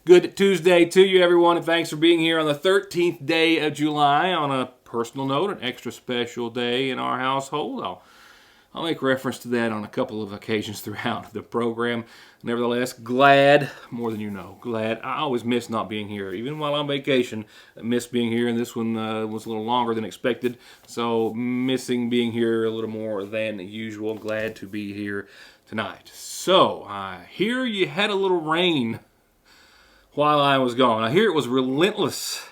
Good Tuesday to you, everyone, and thanks for being here on the 13th day of July. On a personal note, an extra special day in our household. I'll make reference to that on a couple of occasions throughout the program. Nevertheless, glad, more than you know, glad. I always miss not being here. Even while on vacation, I miss being here, and this one was a little longer than expected. So missing being here a little more than usual. Glad to be here tonight. So, I hear you had a little rain while I was gone. I hear it was relentless.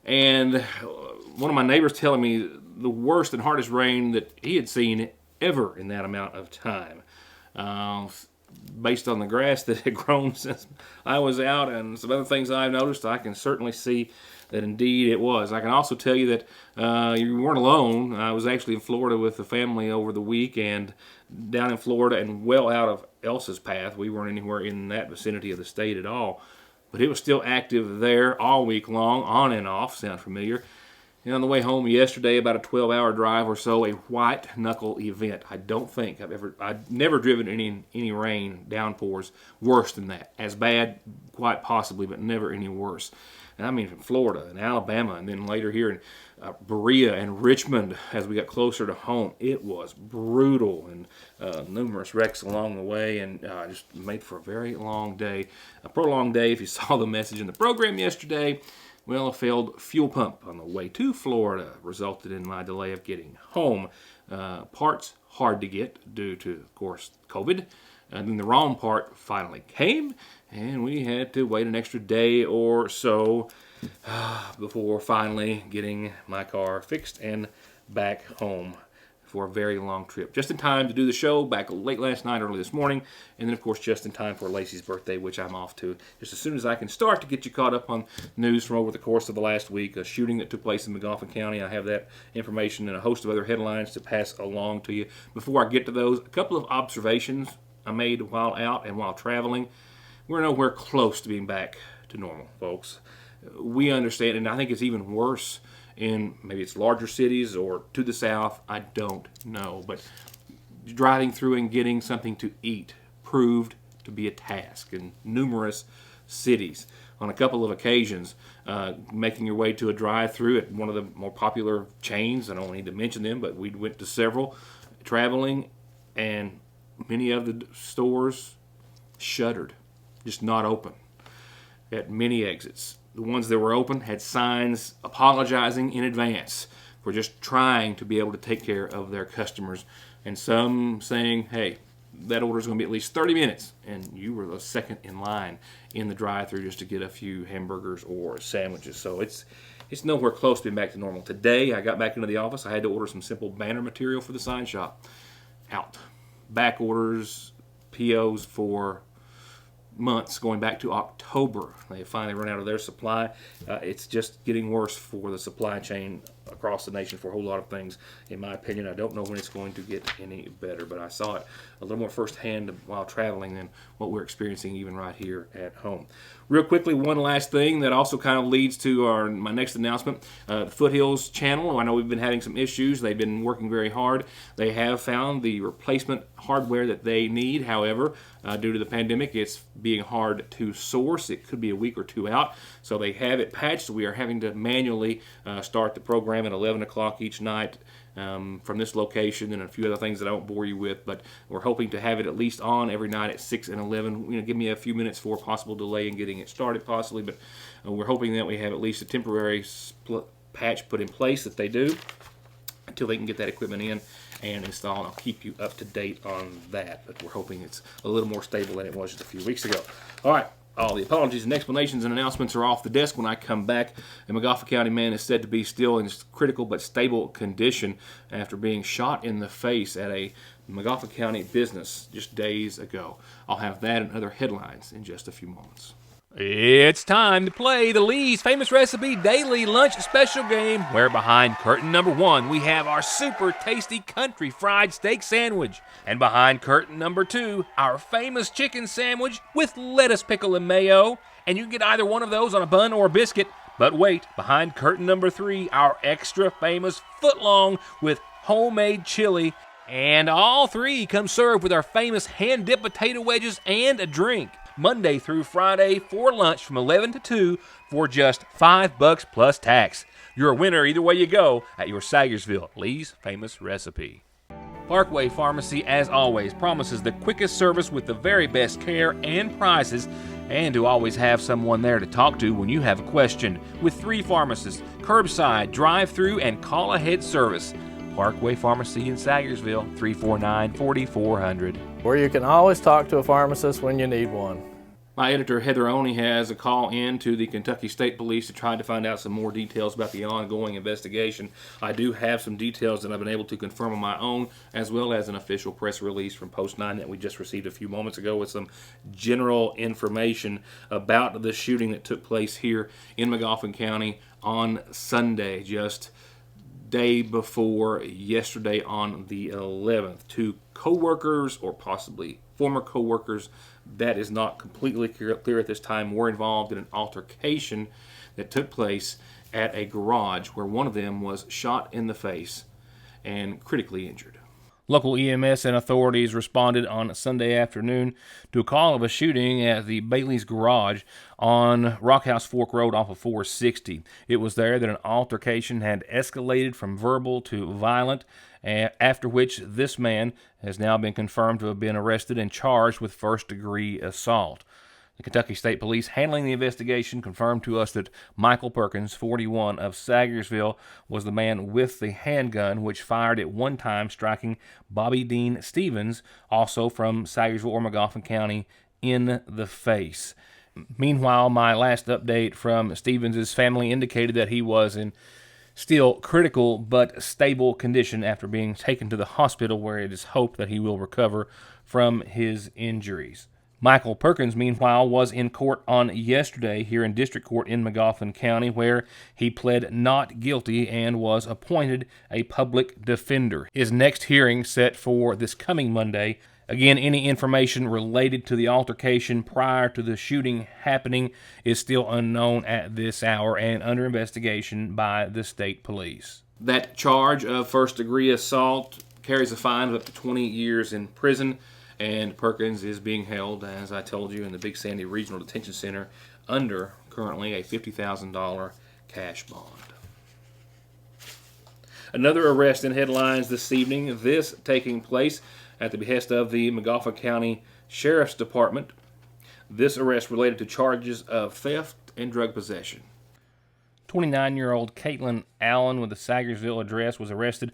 And one of my neighbors telling me the worst and hardest rain that he had seen ever in that amount of time. Based on the grass that had grown since I was out and some other things I've noticed, I can certainly see that indeed it was. I can also tell you that you weren't alone. I was actually in Florida with the family over the week, and down in Florida and well out of Elsa's path. We weren't anywhere in that vicinity of the state at all. But it was still active there all week long, on and off. Sound familiar? And on the way home yesterday, about a 12-hour drive or so, a white knuckle event. I don't think I've never driven any rain downpours worse than that. As bad, quite possibly, but never any worse. And I mean from Florida and Alabama, and then later here in Berea and Richmond as we got closer to home. It was brutal, and numerous wrecks along the way, and just made for a very long day. A prolonged day. If you saw the message in the program yesterday, well, a failed fuel pump on the way to Florida resulted in my delay of getting home. Parts hard to get due to, of course, COVID. And then the wrong part finally came, and we had to wait an extra day or so before finally getting my car fixed and back home for a very long trip. Just in time to do the show back late last night, early this morning, and then, of course, just in time for Lacey's birthday, which I'm off to just as soon as I can start to get you caught up on news from over the course of the last week. A shooting that took place in McGoffin County. I have that information and a host of other headlines to pass along to you. Before I get to those, a couple of observations I made while out and while traveling. We're nowhere close to being back to normal, folks. We understand, and I think it's even worse in maybe it's larger cities or to the south. I don't know. But driving through and getting something to eat proved to be a task in numerous cities. On a couple of occasions, making your way to a drive-through at one of the more popular chains. I don't need to mention them, but we went to several traveling, and many of the stores shuttered, just not open at many exits. The ones that were open had signs apologizing in advance for just trying to be able to take care of their customers, and some saying, hey, that order is going to be at least 30 minutes, and you were the second in line in the drive-thru just to get a few hamburgers or sandwiches. So it's nowhere close to being back to normal. Today, I got back into the office. I had to order some simple banner material for the sign shop. Out. Back orders, POs for months going back to October. They finally run out of their supply. It's just getting worse for the supply chain across the nation for a whole lot of things, in my opinion. I don't know when it's going to get any better, but I saw it a little more firsthand while traveling than what we're experiencing even right here at home. Real quickly, one last thing that also kind of leads to my next announcement. The Foothills channel, I know we've been having some issues. They've been working very hard. They have found the replacement hardware that they need. However, due to the pandemic, it's being hard to source. It could be a week or two out. So they have it patched. We are having to manually start the program at 11 o'clock each night from this location, and a few other things that I won't bore you with, but we're hoping to have it at least on every night at 6 and 11. Give me a few minutes for a possible delay in getting it started possibly, but we're hoping that we have at least a temporary patch put in place that they do until they can get that equipment in and install, and I'll keep you up to date on that, but we're hoping it's a little more stable than it was just a few weeks ago. All right. All the apologies and explanations and announcements are off the desk when I come back. A McGoffin County man is said to be still in critical but stable condition after being shot in the face at a McGoffin County business just days ago. I'll have that and other headlines in just a few moments. It's time to play the Lee's Famous Recipe Daily Lunch Special Game, where behind curtain number 1 we have our super tasty country fried steak sandwich, and behind curtain number 2 our famous chicken sandwich with lettuce, pickle, and mayo, and you can get either one of those on a bun or a biscuit. But wait, behind curtain number 3 our extra famous footlong with homemade chili, and all 3 come served with our famous hand-dipped potato wedges and a drink. Monday through Friday for lunch from 11 to 2 for just $5 plus tax. You're a winner either way you go at your Sagersville Lee's Famous Recipe. Parkway Pharmacy, as always, promises the quickest service with the very best care and prices, and to always have someone there to talk to when you have a question. With 3 pharmacists, curbside, drive-through, and call-ahead service. Parkway Pharmacy in Sagersville, 349-4400. Where you can always talk to a pharmacist when you need one. My editor, Heather Oney, has a call in to the Kentucky State Police to try to find out some more details about the ongoing investigation. I do have some details that I've been able to confirm on my own, as well as an official press release from Post 9 that we just received a few moments ago with some general information about the shooting that took place here in Magoffin County on Sunday, just day before yesterday on the 11th. 2 co-workers, or possibly former co-workers, that is not completely clear at this time, were involved in an altercation that took place at a garage where one of them was shot in the face and critically injured. Local EMS and authorities responded on Sunday afternoon to a call of a shooting at the Bailey's Garage on Rockhouse Fork Road off of 460. It was there that an altercation had escalated from verbal to violent, after which this man has now been confirmed to have been arrested and charged with first-degree assault. The Kentucky State Police handling the investigation confirmed to us that Michael Perkins, 41, of Sagersville, was the man with the handgun which fired at one time, striking Bobby Dean Stevens, also from Sagersville or Magoffin County, in the face. Meanwhile, my last update from Stevens' family indicated that he was in still critical but stable condition after being taken to the hospital, where it is hoped that he will recover from his injuries. Michael Perkins, meanwhile, was in court on yesterday here in District Court in Magoffin County, where he pled not guilty and was appointed a public defender. His next hearing set for this coming Monday. Again, any information related to the altercation prior to the shooting happening is still unknown at this hour and under investigation by the state police. That charge of first-degree assault carries a fine of up to 20 years in prison, and Perkins is being held, as I told you, in the Big Sandy Regional Detention Center under currently a $50,000 cash bond. Another arrest in headlines this evening, this taking place at the behest of the Magoffin County Sheriff's Department. This arrest related to charges of theft and drug possession. 29-year-old Caitlin Allen with a Sagersville address was arrested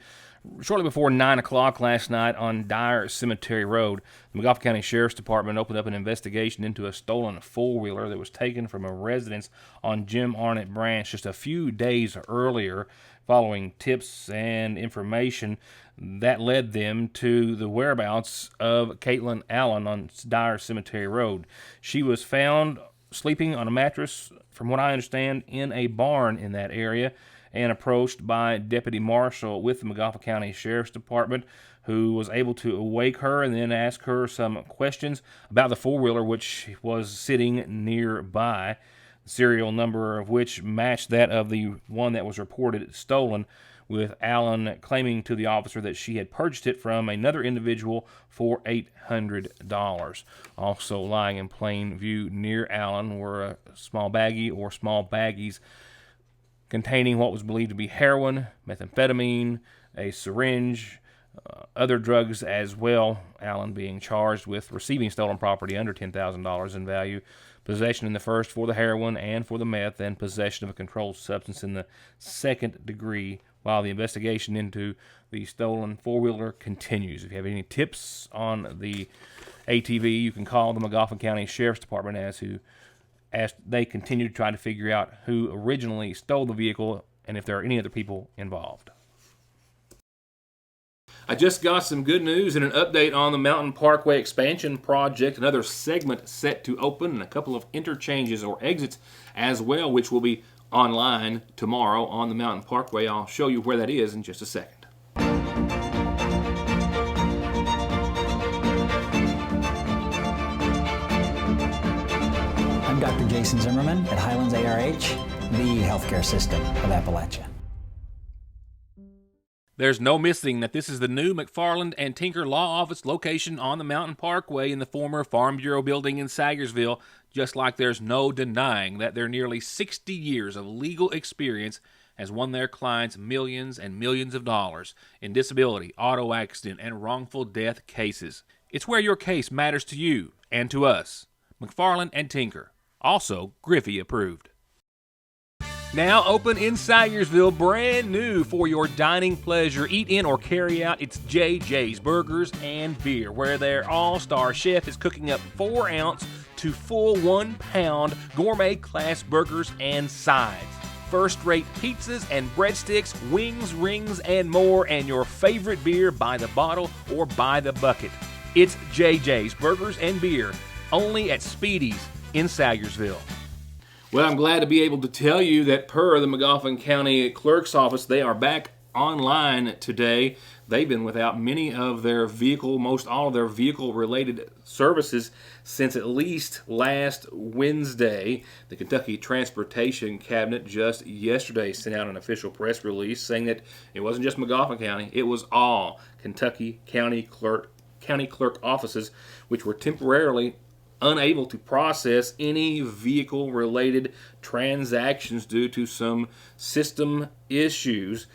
shortly before 9 o'clock last night on Dyer Cemetery Road. The Magoffin County Sheriff's Department opened up an investigation into a stolen four-wheeler that was taken from a residence on Jim Arnett Branch just a few days earlier. Following tips and information that led them to the whereabouts of Caitlin Allen on Dyer Cemetery Road. She was found sleeping on a mattress, from what I understand, in a barn in that area, and approached by Deputy Marshall with the Magoffin County Sheriff's Department, who was able to awake her and then ask her some questions about the four-wheeler which was sitting nearby, the serial number of which matched that of the one that was reported stolen, with Allen claiming to the officer that she had purchased it from another individual for $800. Also lying in plain view near Allen were a small baggie or small baggies containing what was believed to be heroin, methamphetamine, a syringe, other drugs as well. Allen being charged with receiving stolen property under $10,000 in value, possession in the first for the heroin and for the meth, and possession of a controlled substance in the second degree, while the investigation into the stolen four-wheeler continues. If you have any tips on the ATV, you can call the Magoffin County Sheriff's Department as they continue to try to figure out who originally stole the vehicle and if there are any other people involved. I just got some good news and an update on the Mountain Parkway expansion project. Another segment set to open and a couple of interchanges or exits as well, which will be online tomorrow on the Mountain Parkway. I'll show you where that is in just a second. I'm Dr. Jason Zimmerman at Highlands ARH, the healthcare system of Appalachia. There's no missing that this is the new McFarland and Tinker Law Office location on the Mountain Parkway in the former Farm Bureau building in Sayersville, just like there's no denying that their nearly 60 years of legal experience has won their clients millions and millions of dollars in disability, auto accident, and wrongful death cases. It's where your case matters to you and to us. McFarland and Tinker, also Griffey approved. Now open in Sayersville, brand new for your dining pleasure. Eat in or carry out. It's JJ's Burgers and Beer, where their all-star chef is cooking up 4-ounce to full 1-pound gourmet class burgers and sides. First-rate pizzas and breadsticks, wings, rings, and more, and your favorite beer by the bottle or by the bucket. It's JJ's Burgers and Beer, only at Speedy's in Sayersville. Well, I'm glad to be able to tell you that per the Magoffin County Clerk's Office, they are back online today. They've been without many of their most all of their vehicle-related services since at least last Wednesday. The Kentucky Transportation Cabinet just yesterday sent out an official press release saying that it wasn't just Magoffin County, it was all Kentucky County Clerk offices which were temporarily unable to process any vehicle-related transactions due to some system issues.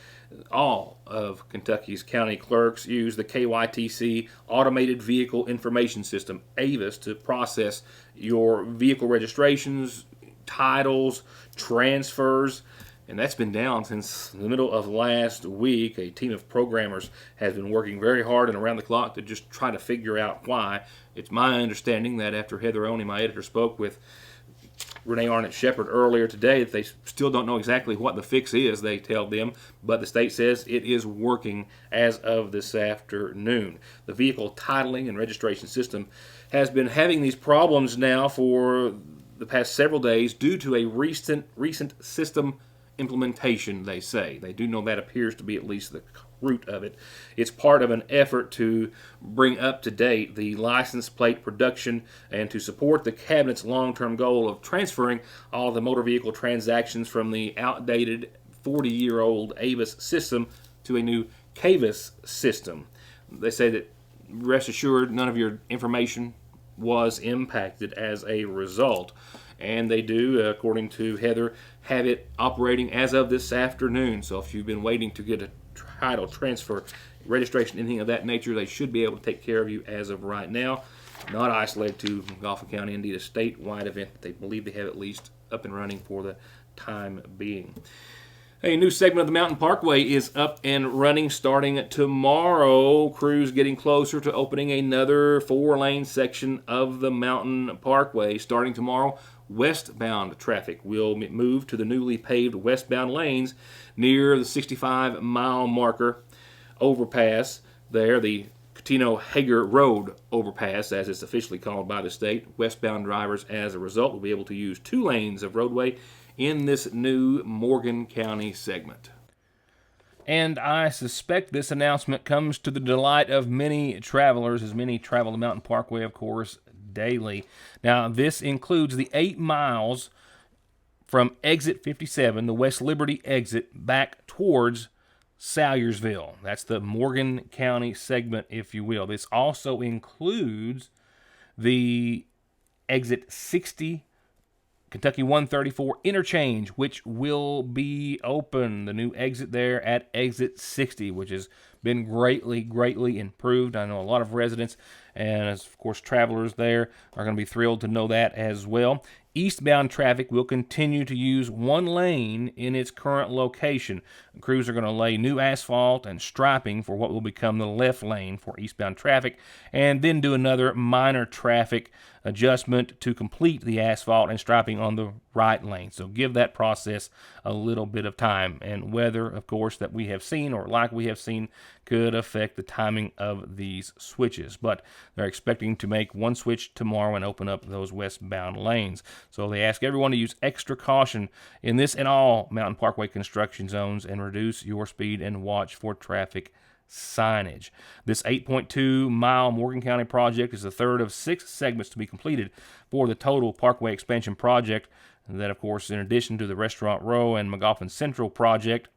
All of Kentucky's county clerks use the KYTC Automated Vehicle Information System, AVIS, to process your vehicle registrations, titles, transfers, and that's been down since the middle of last week. A team of programmers has been working very hard and around the clock to just try to figure out why. It's my understanding that after Heather Oney, my editor, spoke with Renee Arnott-Shepard earlier today, that they still don't know exactly what the fix is, they tell them, but the state says it is working as of this afternoon. The vehicle titling and registration system has been having these problems now for the past several days due to a recent system implementation, they say. They do know that appears to be at least the root of it. It's part of an effort to bring up to date the license plate production and to support the Cabinet's long-term goal of transferring all the motor vehicle transactions from the outdated 40-year-old AVIS system to a new CAVIS system. They say that, rest assured, none of your information was impacted as a result. And they do, according to Heather, have it operating as of this afternoon. So if you've been waiting to get a title transfer, registration, anything of that nature, they should be able to take care of you as of right now. Not isolated to Magoffin County, indeed a statewide event that they believe they have at least up and running for the time being. A new segment of the Mountain Parkway is up and running starting tomorrow. Crews getting closer to opening another 4-lane section of the Mountain Parkway. Starting tomorrow, westbound traffic will move to the newly paved westbound lanes near the 65-mile marker overpass there, the Catino-Hager Road overpass, as it's officially called by the state. Westbound drivers, as a result, will be able to use 2 lanes of roadway in this new Morgan County segment. And I suspect this announcement comes to the delight of many travelers, as many travel the Mountain Parkway, of course, daily. Now, this includes the 8 miles from exit 57, the West Liberty exit, back towards Sayersville. That's the Morgan County segment, if you will. This also includes the exit 60 Kentucky 134 interchange, which will be open. The new exit there at exit 60, which has been greatly improved. I know a lot of residents and, of course, travelers there are going to be thrilled to know that as well. Eastbound traffic will continue to use 1 lane in its current location. Crews are going to lay new asphalt and striping for what will become the left lane for eastbound traffic, and then do another minor traffic adjustment to complete the asphalt and striping on the right lane. So give that process a little bit of time. And weather, of course, that we have seen, or like we have seen, could affect the timing of these switches. But they're expecting to make 1 switch tomorrow and open up those westbound lanes. So they ask everyone to use extra caution in this and all Mountain Parkway construction zones and reduce your speed and watch for traffic signage. This 8.2-mile Morgan County project is the third of 6 segments to be completed for the total Parkway expansion project. And that, of course, in addition to the Restaurant Row and Magoffin Central project,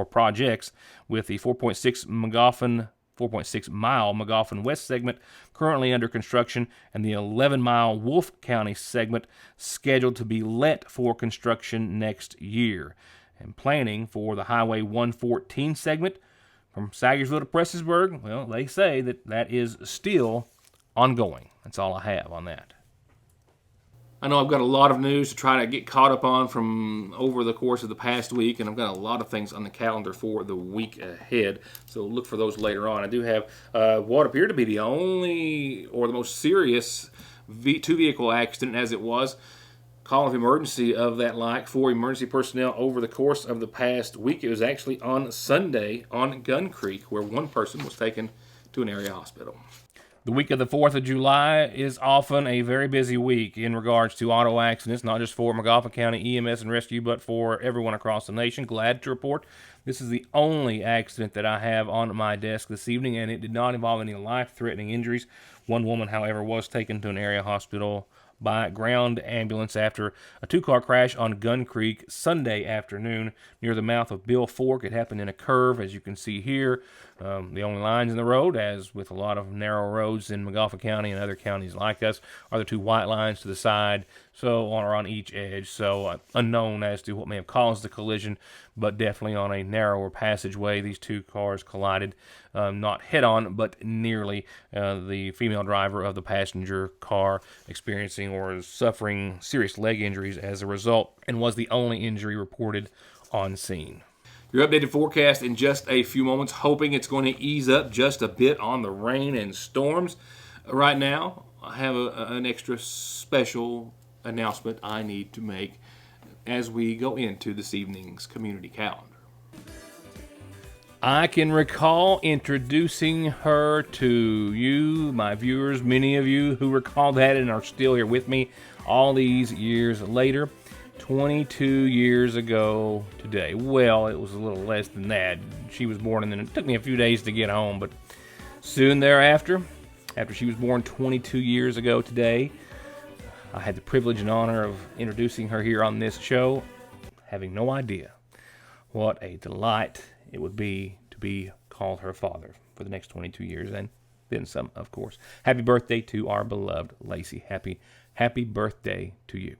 projects, with the 4.6 mile Magoffin West segment currently under construction, and the 11-mile Wolfe County segment scheduled to be let for construction next year. And planning for the Highway 114 segment from Sagersville to Prestonsburg, well, they say that is still ongoing. That's all I have on that. I know I've got a lot of news to try to get caught up on from over the course of the past week, and I've got a lot of things on the calendar for the week ahead, so look for those later on. I do have what appeared to be the only or the most serious two-vehicle accident as it was. Call of emergency of that like for emergency personnel over the course of the past week. It was actually on Sunday on Gun Creek, where one person was taken to an area hospital. The week of the 4th of July is often a very busy week in regards to auto accidents, not just for Magoffin County EMS and Rescue, but for everyone across the nation. Glad to report this is the only accident that I have on my desk this evening, and it did not involve any life-threatening injuries. One woman, however, was taken to an area hospital by ground ambulance after a two-car crash on Gun Creek Sunday afternoon near the mouth of Bill Fork. It happened in a curve, as you can see here. The only lines in the road, as with a lot of narrow roads in Magoffin County and other counties like us, are the two white lines to the side, so on each edge. So unknown as to what may have caused the collision, but definitely on a narrower passageway. These two cars collided, not head-on, but nearly. The female driver of the passenger car experiencing or suffering serious leg injuries as a result, and was the only injury reported on scene. Your updated forecast in just a few moments, hoping it's going to ease up just a bit on the rain and storms. Right now, I have an extra special announcement I need to make as we go into this evening's community calendar. I can recall introducing her to you, my viewers, many of you who recall that and are still here with me all these years later. 22 years ago today. Well, it was a little less than that. She was born, and then it took me a few days to get home, but soon thereafter, after she was born 22 years ago today, I had the privilege and honor of introducing her here on this show, having no idea what a delight it would be to be called her father for the next 22 years, and then some, of course. Happy birthday to our beloved Lacey. Happy birthday to you.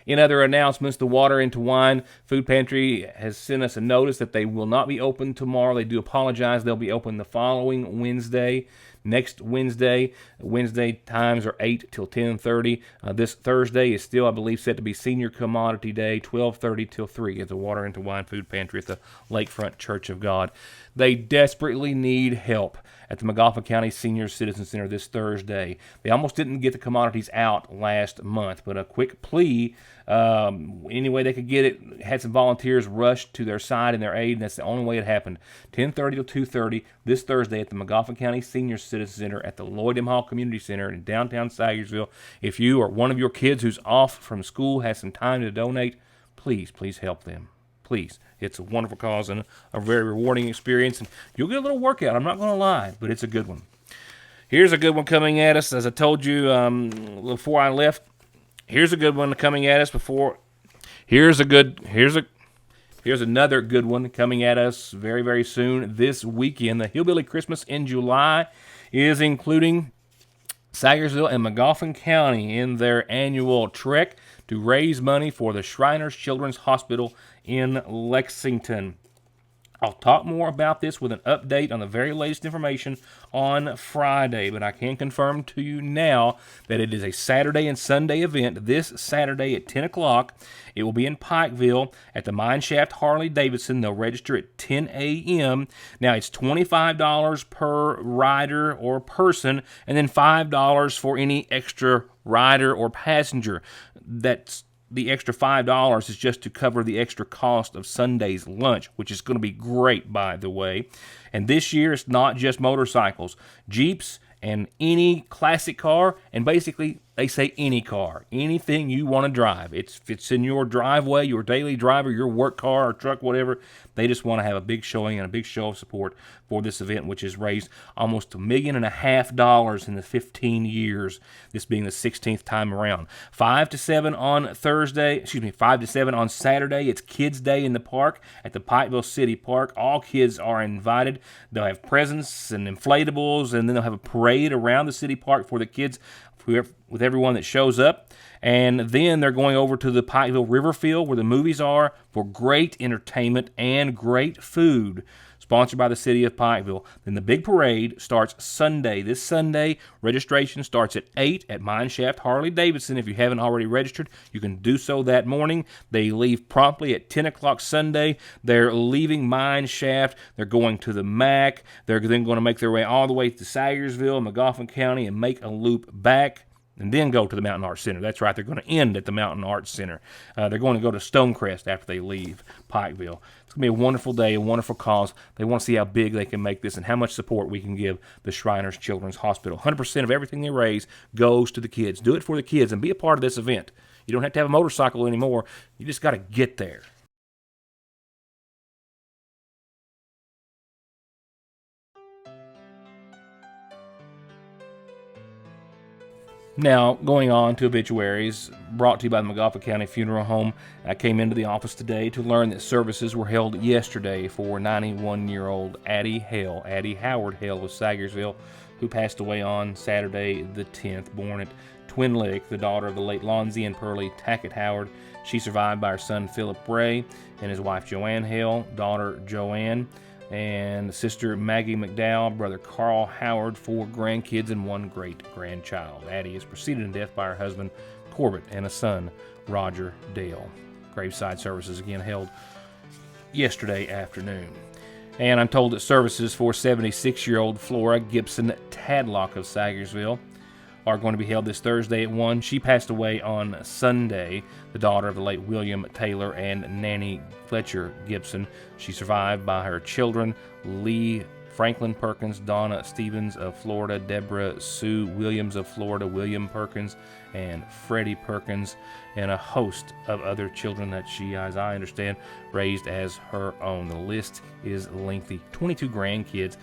In other announcements, the Water into Wine Food Pantry has sent us a notice that they will not be open tomorrow. They do apologize. They'll be open the following Wednesday. Next Wednesday times are 8 till 10:30. This Thursday is still, I believe, set to be Senior Commodity Day, 12:30 till 3 at the Water into Wine Food Pantry at the Lakefront Church of God. They desperately need help at the Magoffin County Senior Citizen Center this Thursday. They almost didn't get the commodities out last month, but a quick plea, any way they could get it, had some volunteers rush to their side and their aid, and that's the only way it happened. 10:30 to 2:30 this Thursday at the Magoffin County Senior Citizen Center at the Lloyd M. Hall Community Center in downtown Sagersville. If you or one of your kids who's off from school has some time to donate, please help them. Please. It's a wonderful cause and a very rewarding experience, and you'll get a little workout. I'm not going to lie, but it's a good one. Here's a good one coming at us. As I told you before I left, here's a good one coming at us Here's another good one coming at us very, very soon this weekend. The Hillbilly Christmas in July is including Sagersville and Magoffin County in their annual trek to raise money for the Shriners Children's Hospital in Lexington. I'll talk more about this with an update on the very latest information on Friday, but I can confirm to you now that it is a Saturday and Sunday event this Saturday at 10 o'clock. It will be in Pikeville at the Mineshaft Harley-Davidson. They'll register at 10 a.m. Now, it's $25 per rider or person, and then $5 for any extra rider or passenger. That's the extra $5 is just to cover the extra cost of Sunday's lunch, which is going to be great, by the way. And this year, it's not just motorcycles. Jeeps and any classic car, and basically They say any car, anything you want to drive. If it's in your driveway, your daily driver, your work car or truck, whatever. They just want to have a big showing and a big show of support for this event, which has raised almost $1.5 million in the 15 years, this being the 16th time around. 5 to 7 on Saturday. It's Kids Day in the park at the Pikeville City Park. All kids are invited. They'll have presents and inflatables, and then they'll have a parade around the city park for the kids with everyone that shows up. And then they're going over to the Pikeville Riverfield where the movies are for great entertainment and great food, sponsored by the city of Pikeville. Then the big parade starts Sunday. This Sunday, registration starts at 8 at Mineshaft Harley-Davidson. If you haven't already registered, you can do so that morning. They leave promptly at 10 o'clock Sunday. They're leaving Mineshaft. They're going to the MAC. They're then going to make their way all the way to Sayersville, Magoffin County, and make a loop back, and then go to the Mountain Arts Center. That's right, they're going to end at the Mountain Arts Center. They're going to go to Stonecrest after they leave Pikeville. It's going to be a wonderful day, a wonderful cause. They want to see how big they can make this and how much support we can give the Shriners Children's Hospital. 100% of everything they raise goes to the kids. Do it for the kids and be a part of this event. You don't have to have a motorcycle anymore. You just got to get there. Now, going on to obituaries, brought to you by the Magoffin County Funeral Home. I came into the office today to learn that services were held yesterday for 91-year-old Addie Howard Hale of Sayersville, who passed away on Saturday the 10th, born at Twin Lick, the daughter of the late Lonzie and Pearlie Tackett Howard. She survived by her son Philip Ray and his wife Joanne Hale, daughter Joanne, and sister Maggie McDowell, brother Carl Howard, 4 grandkids, and 1 great-grandchild. Addie is preceded in death by her husband Corbett and a son, Roger Dale. Graveside services again held yesterday afternoon. And I'm told that services for 76-year-old Flora Gibson Tadlock of Sayersville are going to be held this Thursday at 1. She passed away on Sunday, the daughter of the late William Taylor and Nanny Fletcher Gibson. She survived by her children, Lee Franklin Perkins, Donna Stevens of Florida, Deborah Sue Williams of Florida, William Perkins, and Freddie Perkins, and a host of other children that she, as I understand, raised as her own. The list is lengthy. 22 grandkids,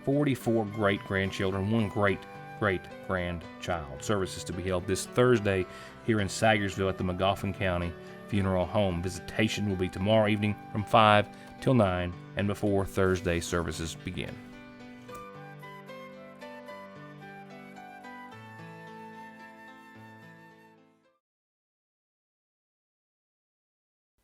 44 great-grandchildren, 1 great-grandchild. Services to be held this Thursday here in Sayersville at the Magoffin County Funeral Home. Visitation will be tomorrow evening from 5 till 9 and before Thursday services begin.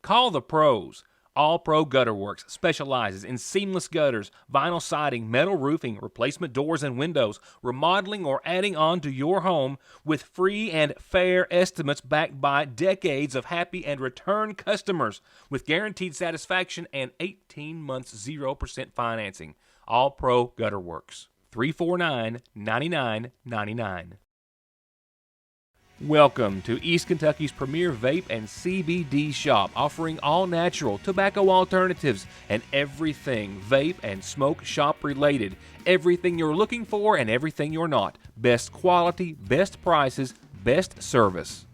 Call the pros. All Pro Gutter Works specializes in seamless gutters, vinyl siding, metal roofing, replacement doors and windows, remodeling or adding on to your home with free and fair estimates backed by decades of happy and return customers with guaranteed satisfaction and 18 months 0% financing. All Pro Gutter Works. 349-9999. Welcome to East Kentucky's premier vape and CBD shop, offering all natural tobacco alternatives and everything vape and smoke shop related. Everything you're looking for and everything you're not. Best quality, best prices, best service.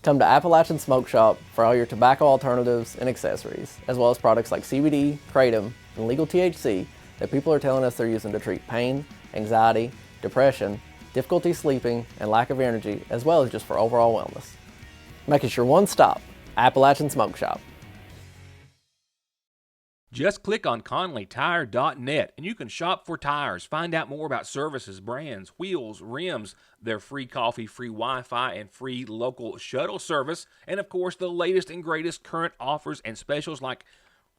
Come to Appalachian Smoke Shop for all your tobacco alternatives and accessories, as well as products like CBD, kratom, and legal THC that people are telling us they're using to treat pain, anxiety, depression, difficulty sleeping, and lack of energy, as well as just for overall wellness. Make it your one stop, Appalachian Smoke Shop. Just click on ConleyTire.net and you can shop for tires, find out more about services, brands, wheels, rims, their free coffee, free Wi-Fi, and free local shuttle service, and of course the latest and greatest current offers and specials like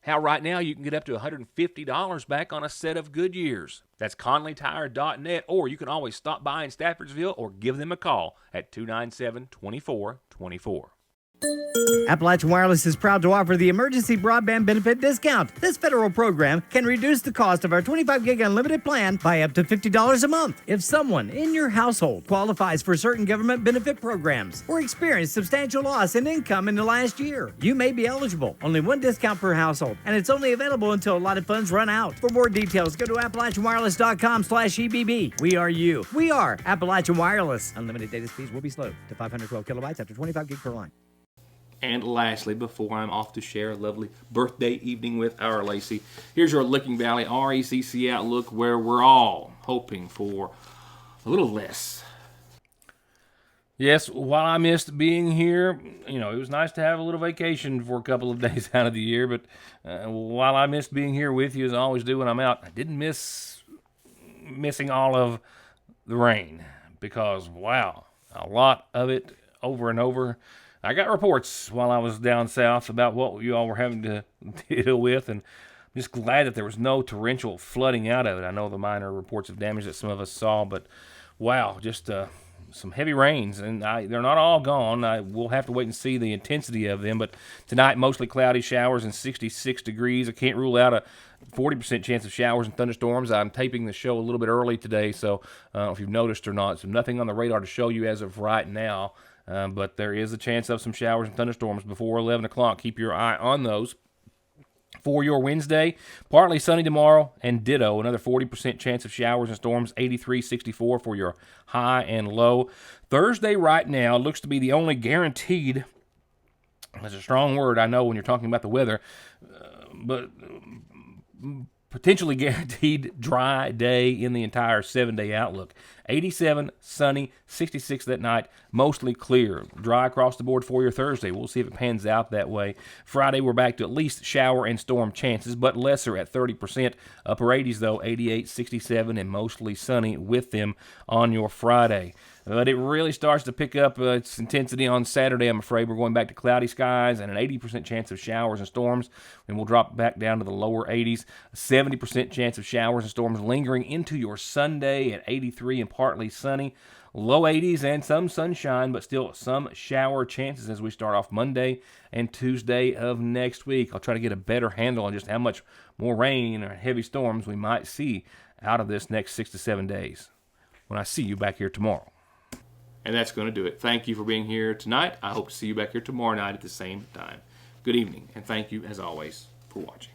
how right now you can get up to $150 back on a set of Goodyears. That's ConleyTire.net, or you can always stop by in Staffordsville or give them a call at 297-2424. Appalachian Wireless is proud to offer the Emergency Broadband Benefit Discount. This federal program can reduce the cost of our 25 gig unlimited plan by up to $50 a month. If someone in your household qualifies for certain government benefit programs or experienced substantial loss in income in the last year, you may be eligible. Only one discount per household, and it's only available until allotted funds run out. For more details, go to AppalachianWireless.com/EBB. We are you. We are Appalachian Wireless. Unlimited data speeds will be slowed to 512 kilobytes after 25 gig per line. And lastly, before I'm off to share a lovely birthday evening with our Lacey, here's your Licking Valley RECC Outlook, where we're all hoping for a little less. Yes, while I missed being here, it was nice to have a little vacation for a couple of days out of the year, but while I missed being here with you, as I always do when I'm out, I didn't miss missing all of the rain, because, wow, a lot of it over and over. I got reports while I was down south about what you all were having to deal with, and I'm just glad that there was no torrential flooding out of it. I know the minor reports of damage that some of us saw, but wow, just some heavy rains, and they're not all gone. We'll have to wait and see the intensity of them, but tonight, mostly cloudy showers and 66 degrees. I can't rule out a 40% chance of showers and thunderstorms. I'm taping the show a little bit early today, so if you've noticed or not, so nothing on the radar to show you as of right now. But there is a chance of some showers and thunderstorms before 11 o'clock. Keep your eye on those. For your Wednesday, partly sunny tomorrow, and ditto, another 40% chance of showers and storms, 83-64 for your high and low. Thursday right now looks to be the only guaranteed, that's a strong word, I know, when you're talking about the weather, but potentially guaranteed dry day in the entire 7-day outlook. 87, sunny, 66 that night, mostly clear. Dry across the board for your Thursday. We'll see if it pans out that way. Friday, we're back to at least shower and storm chances, but lesser at 30%. Upper 80s, though, 88, 67, and mostly sunny with them on your Friday. But it really starts to pick up its intensity on Saturday, I'm afraid. We're going back to cloudy skies and an 80% chance of showers and storms, and we'll drop back down to the lower 80s. A 70% chance of showers and storms lingering into your Sunday at 83 and partly sunny. Low 80s and some sunshine, but still some shower chances as we start off Monday and Tuesday of next week. I'll try to get a better handle on just how much more rain or heavy storms we might see out of this next 6 to 7 days when I see you back here tomorrow. And that's going to do it. Thank you for being here tonight. I hope to see you back here tomorrow night at the same time. Good evening, and thank you, as always, for watching.